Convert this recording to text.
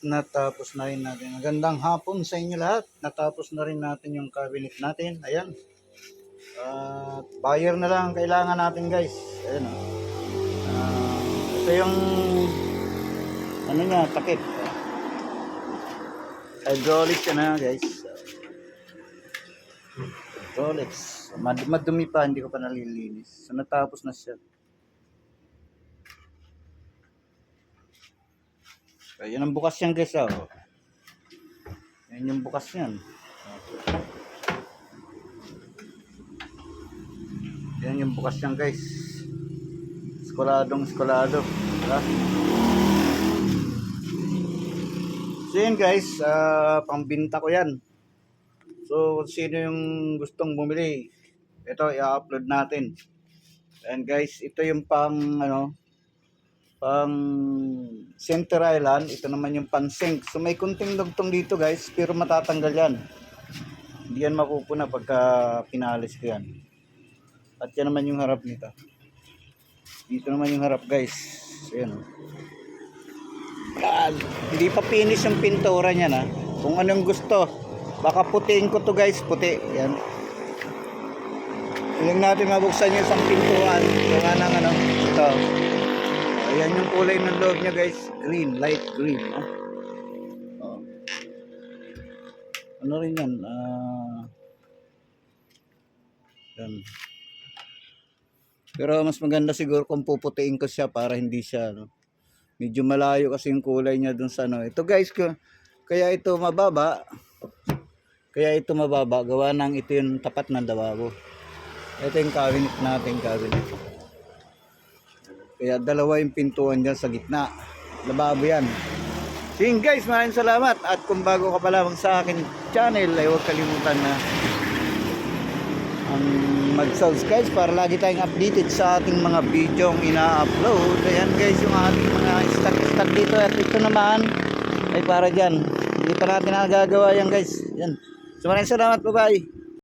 natapos na rin natin. Magandang hapon sa inyo lahat. Natapos na rin natin yung cabinet natin. Ayan. Buyer na lang kailangan natin, guys. Ayan. Ito yung ano niya, takip. Hydraulics na, guys. Hydraulics. Madumi pa, hindi ko pa nalilinis. So natapos na siya. Yan ang bukas yan, guys. Yan yung bukas yan. Yan yung bukas yan, guys. Skoladong skolado. Diba? So yun, guys. Pambinta ko yan. So sino yung gustong bumili, ito i-upload natin. And guys, ito yung pang center island. Ito naman yung pan sink. So may kunting dugtong dito, guys, pero matatanggal yan. Hindi yan mapupuna pagka pinalis ko yan. At yan naman yung harap nito. Dito naman yung harap, guys. So yan. Hindi pa finish yung pintura niya na. Kung anong gusto, baka putiin ko to, guys. Puti. Yan. Huwag natin mabuksan yung isang pintuan. Yung anang ito. Ayan yung kulay ng loob niya, guys. Green, light green. Ano rin yan? Yan. Pero mas maganda siguro kung puputiin ko siya para hindi siya, medyo malayo kasi yung kulay niya dun sa Ito, guys, kaya ito mababa. Gawa ng ito yung tapat ng lababo. Ito yung cabinet natin, Kaya dalawa yung pintuan dyan sa gitna. Lababo yan. So yun, guys, maraming salamat. At kung bago ka pa lamang sa akin channel, ay huwag kalimutan na mag-subscribe para lagi tayong updated sa ating mga video ina-upload. Ayan, guys, yung ating mga stock dito. At ito naman ay para dyan. Hindi pa natin nagagawa yan, guys. Yan. So maraming salamat. Bye-bye.